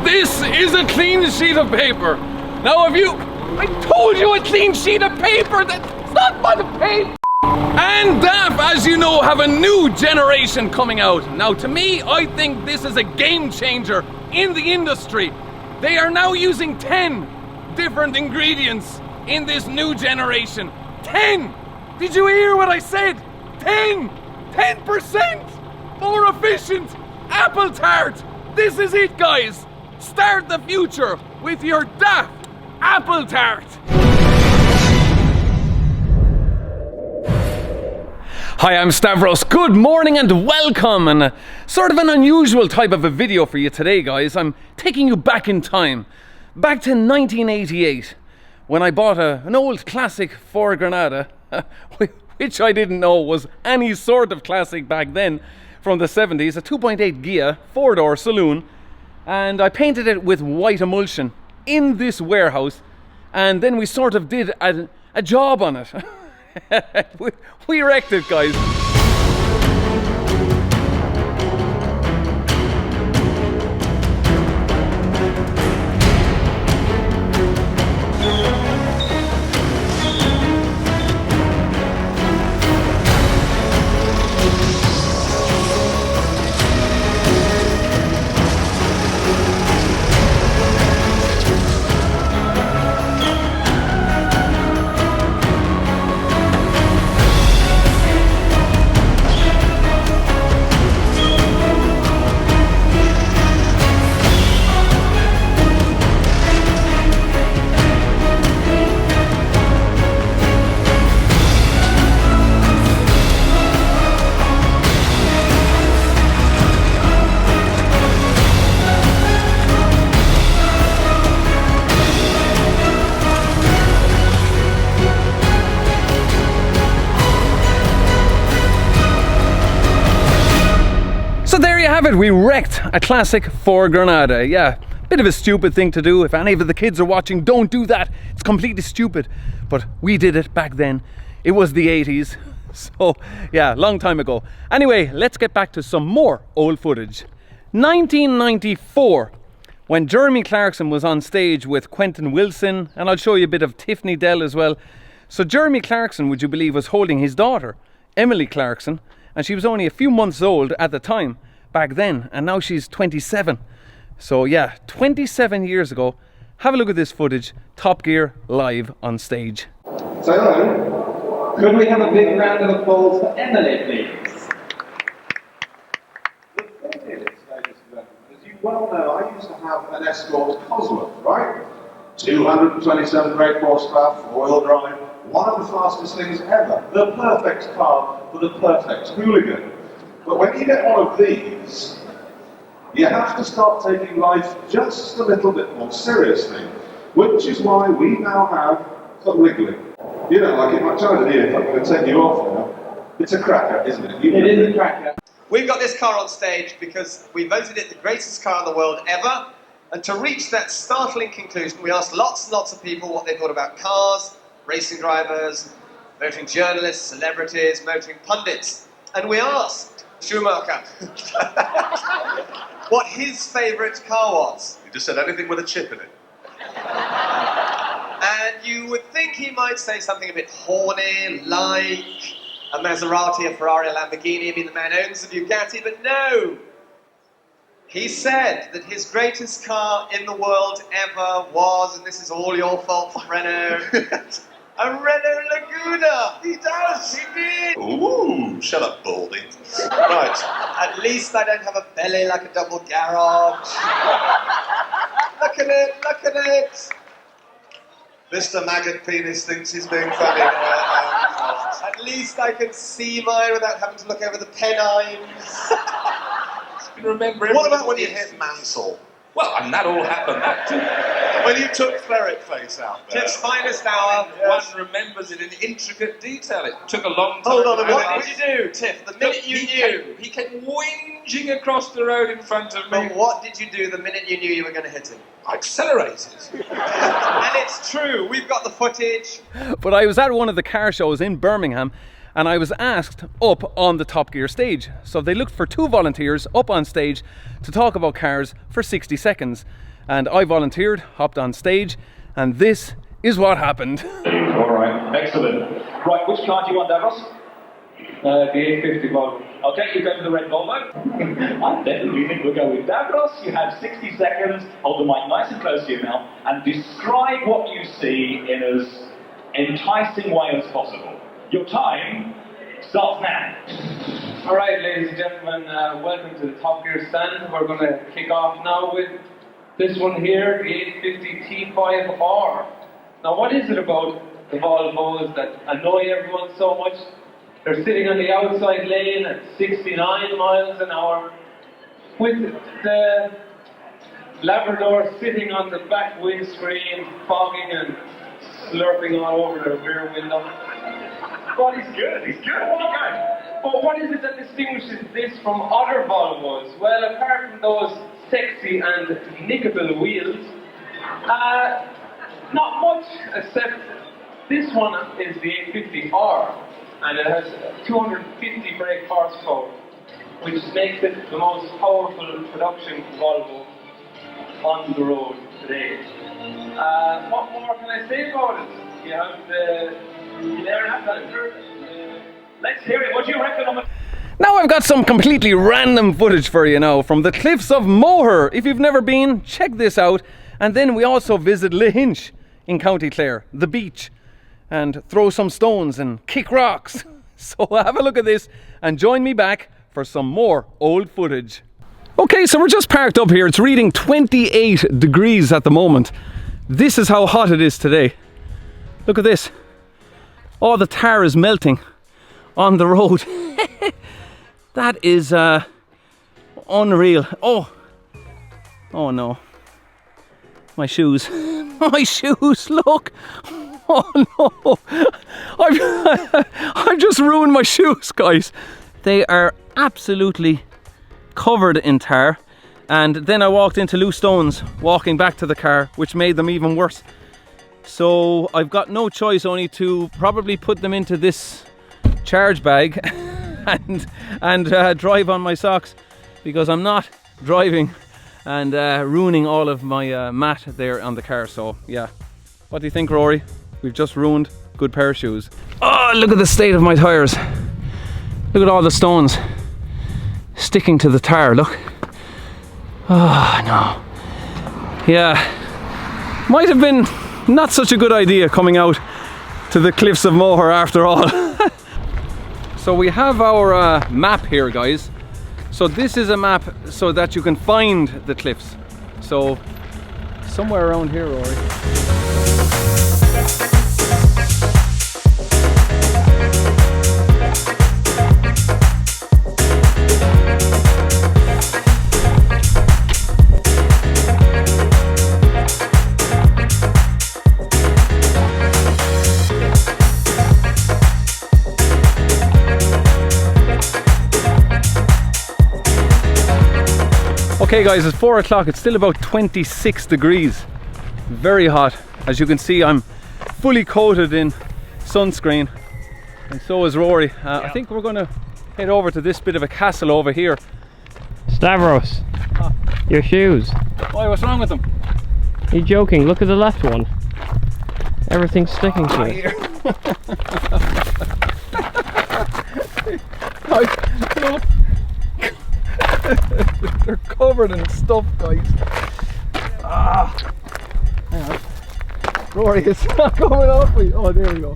This is a clean sheet of paper. Now I told you a clean sheet of paper, that's not by the paper. And DAF, as you know, have a new generation coming out. Now to me, I think this is a game changer in the industry. They are now using 10 different ingredients in this new generation. 10! Did you hear what I said? 10! 10% more efficient apple tart. This is it, guys. Start the future with your DAF apple tart. Hi, I'm Stavros. Good morning and welcome. And sort of an unusual type of a video for you today, guys. I'm taking you back in time. Back to 1988, when I bought an old classic Ford Granada, which I didn't know was any sort of classic back then, from the 70s, a 2.8 Gia, 4-door saloon, and I painted it with white emulsion in this warehouse, and then we sort of did a job on it. we wrecked it, guys. So there you have it, we wrecked a classic Ford Granada. Yeah, bit of a stupid thing to do. If any of the kids are watching, don't do that. It's completely stupid. But we did it back then. It was the 80s. So yeah, long time ago. Anyway, let's get back to some more old footage. 1994, when Jeremy Clarkson was on stage with Quentin Wilson, and I'll show you a bit of Tiffany Dell as well. So Jeremy Clarkson, would you believe, was holding his daughter, Emily Clarkson, and she was only a few months old at the time back then, and now she's 27. So yeah, 27 years ago. Have a look at this footage. Top Gear live on stage. So hello, could we have a big round of applause for Emily, please? The thing is, ladies and gentlemen, as you well know, I used to have an Escort Cosworth, right? 227 brake horsepower, 4-wheel drive, one of the fastest things ever. The perfect car for the perfect hooligan. But when you get one of these, you have to start taking life just a little bit more seriously, which is why we now have the Wiggly. You know, like if I tried it here, if I'm going to take you off now, it's a cracker, isn't it? It is a cracker. We've got this car on stage because we voted it the greatest car in the world ever, and to reach that startling conclusion, we asked lots and lots of people what they thought about cars, racing drivers, motoring journalists, celebrities, motoring pundits, and we asked Schumacher what his favourite car was. He just said anything with a chip in it. And you would think he might say something a bit horny, like a Maserati, a Ferrari, a Lamborghini. I mean, the man owns a Bugatti, but no! He said that his greatest car in the world ever was, and this is all your fault, Renault, a Renault Laguna. He does. He did. Ooh, shut up, Baldy. Right. At least I don't have a belly like a double garage. Look at it, look at it. Mr. Maggot Penis thinks he's being funny. At least I can see mine without having to look over the Pennines. Remember What about when you hit Mansell? Well, and that all happened that too. When you took Ferret Face out there? Tiff's finest hour. One remembers it in intricate detail. It took a long time. Hold on a minute. to What did you do, Tiff? The minute you knew. He came whinging across the road in front of me. But what did you do the minute you knew you were going to hit him? I accelerated. And it's true. We've got the footage. But I was at one of the car shows in Birmingham, and I was asked up on the Top Gear stage. So they looked for 2 volunteers up on stage to talk about cars for 60 seconds. and I volunteered, hopped on stage, and this is what happened. All right, excellent. Right, which car do you want, Davros? The 850 Volvo. Okay, you go for the red Volvo. I definitely think we'll go with Davros. You have 60 seconds. Hold the mic nice and close to your mouth and describe what you see in as enticing way as possible. Your time starts now. All right, ladies and gentlemen, welcome to the Top Gear stand. We're going to kick off now with this one here, the 850 T5R. Now, what is it about the Volvos that annoy everyone so much? They're sitting on the outside lane at 69 miles an hour, with the Labrador sitting on the back windscreen, fogging and slurping all over the rear window. But he's good, But what is it that distinguishes this from other Volvos? Well, apart from those sexy and nickable wheels, not much, except this one is the 850R, and it has 250 brake horsepower, which makes it the most powerful production Volvo on the road today. What more can I say about it? You have let's hear it. What do you reckon on the... Now I've got some completely random footage for you now from the cliffs of Moher. If you've never been, check this out. And then we also visit Lahinch in County Clare, the beach, and throw some stones and kick rocks. So have a look at this and join me back for some more old footage. Okay, so we're just parked up here. It's reading 28 degrees at the moment. This is how hot it is today. Look at this. All the tar is melting on the road. That is unreal. Oh no. My shoes. My shoes, look. Oh no. I've just ruined my shoes, guys. They are absolutely covered in tar. And then I walked into loose stones walking back to the car, which made them even worse. So I've got no choice only to probably put them into this charge bag and drive on my socks, because I'm not driving and ruining all of my mat there on the car. So yeah, what do you think, Rory? We've just ruined a good pair of shoes. Oh, look at the state of my tires. Look at all the stones sticking to the tire, look. Oh no. Yeah, might have been not such a good idea coming out to the cliffs of Moher after all. So we have our map here, guys. So this is a map so that you can find the cliffs. So somewhere around here, Rory. Okay guys, it's 4 o'clock, it's still about 26 degrees. Very hot. As you can see, I'm fully coated in sunscreen, and so is Rory. I think we're going to head over to this bit of a castle over here. Stavros, your shoes. Why, what's wrong with them? Are you joking? Look at the left one. Everything's sticking to it. Look. They're covered in stuff, guys. Hang on. Rory, it's not coming off. Oh, there we go.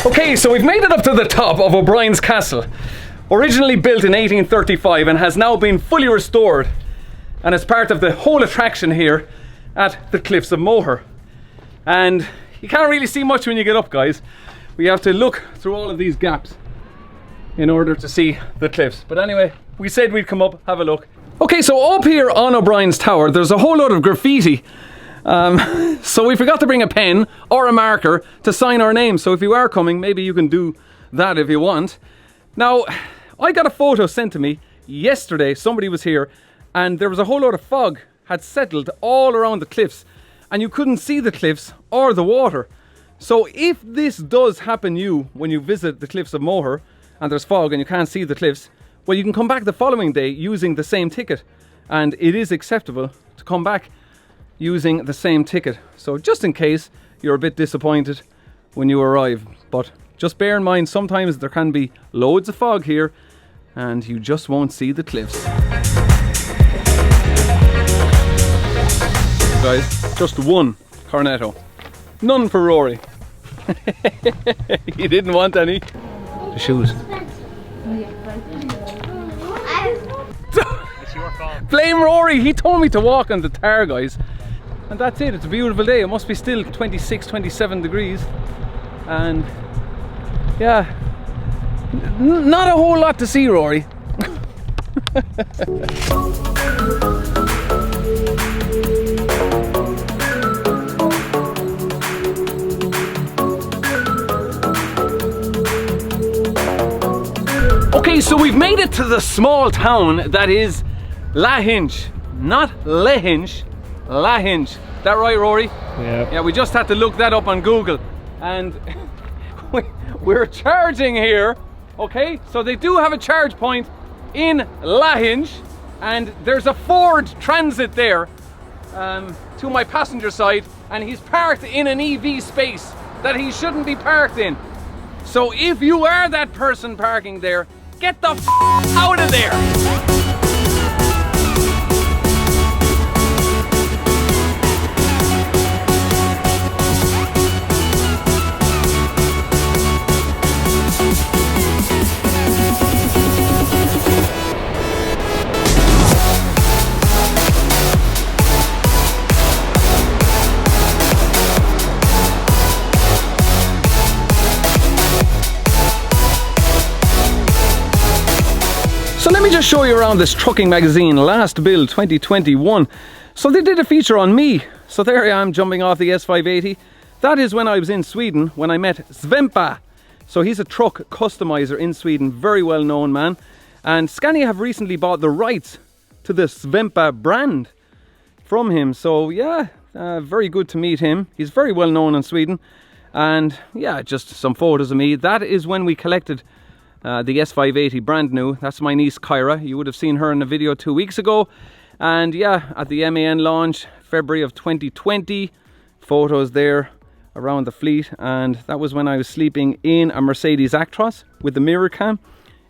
Okay, so we've made it up to the top of OBriens Castle. Originally built in 1835 and has now been fully restored, and it's part of the whole attraction here at the cliffs of Moher. And you can't really see much when you get up, guys. We have to look through all of these gaps in order to see the cliffs. But anyway, we said we'd come up, have a look. Okay, so up here on O'Brien's Tower, there's a whole lot of graffiti. So we forgot to bring a pen or a marker to sign our names. So if you are coming, maybe you can do that if you want. Now, I got a photo sent to me yesterday. Somebody was here and there was a whole lot of fog had settled all around the cliffs, and you couldn't see the cliffs or the water. So if this does happen you when you visit the cliffs of Moher and there's fog and you can't see the cliffs, well, you can come back the following day using the same ticket, and it is acceptable to come back using the same ticket. So just in case you're a bit disappointed when you arrive, but just bear in mind sometimes there can be loads of fog here and you just won't see the cliffs. Guys, just one cornetto, none for Rory. He didn't want any. The shoes. Blame Rory, he told me to walk on the tar, guys. And that's it, it's a beautiful day. It must be still 26, 27 degrees. And yeah, not a whole lot to see, Rory. Okay, so we've made it to the small town that is Lahinch, not Lahinch, Lahinch. That right, Rory? Yeah. Yeah, we just had to look that up on Google, and we're charging here. Okay, so they do have a charge point in Lahinch, and there's a Ford Transit there to my passenger side, and he's parked in an EV space that he shouldn't be parked in. So if you are that person parking there, get the out of there! So let me just show you around this trucking magazine, Last Build 2021. So they did a feature on me. So there I am jumping off the S580. That is when I was in Sweden, when I met Svempa. So he's a truck customizer in Sweden, very well known man. And Scania have recently bought the rights to the Svempa brand from him. So yeah, very good to meet him. He's very well known in Sweden. And yeah, just some photos of me. That is when we collected the S580 brand new. That's my niece Kyra. You would have seen her in a video 2 weeks ago. And yeah, at the MAN launch, February of 2020. Photos there around the fleet. And that was when I was sleeping in a Mercedes Actros with the mirror cam,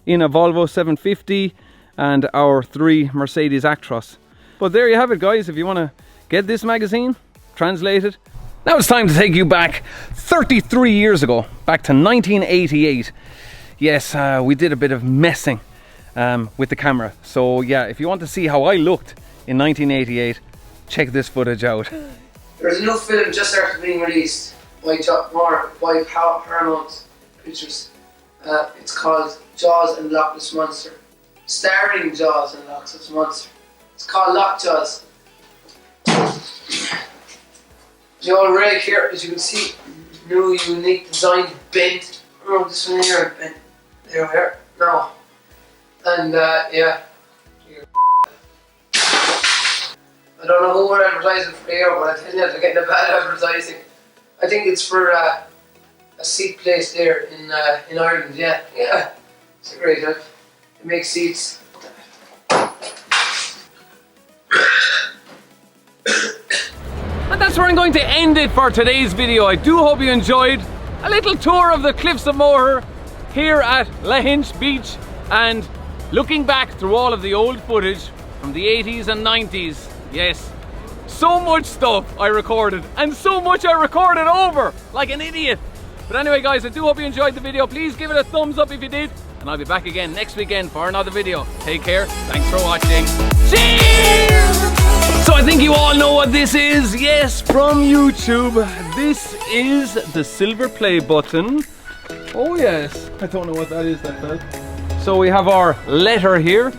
in a Volvo 750 and our 3 Mercedes Actros. But there you have it, guys. If you want to get this magazine translated. Now it's time to take you back 33 years ago, back to 1988. Yes, we did a bit of messing with the camera. So yeah, if you want to see how I looked in 1988, check this footage out. There's a new film just started being released by Paramount Pictures. It's called Jaws and Loch Ness Monster. Starring Jaws and Loch Ness Monster. It's called Lockjaws. The old rake here, as you can see, new unique design bent. Oh, this one here bent. There we are. No. And yeah. I don't know who we're advertising for here, but I tell you, they're getting a bad advertising. I think it's for a seat place there in Ireland. Yeah, yeah. It's a great help. It makes seats. And that's where I'm going to end it for today's video. I do hope you enjoyed a little tour of the cliffs of Moher here at Lahinch Beach, and looking back through all of the old footage from the 80s and 90s. Yes, so much stuff I recorded, and so much I recorded over like an idiot. But anyway, guys, I do hope you enjoyed the video. Please give it a thumbs up if you did, and I'll be back again next weekend for another video. Take care, thanks for watching. Cheers! So I think you all know what this is. Yes, from YouTube. This is the silver play button. Oh yes, I don't know what that is, that bell. So we have our letter here.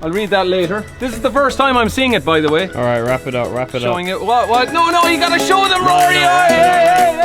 I'll read that later. This is the first time I'm seeing it, by the way. All right, wrap it up, wrap it up. Showing it. What? No, you gotta show them, Rory. Hey, hey, hey.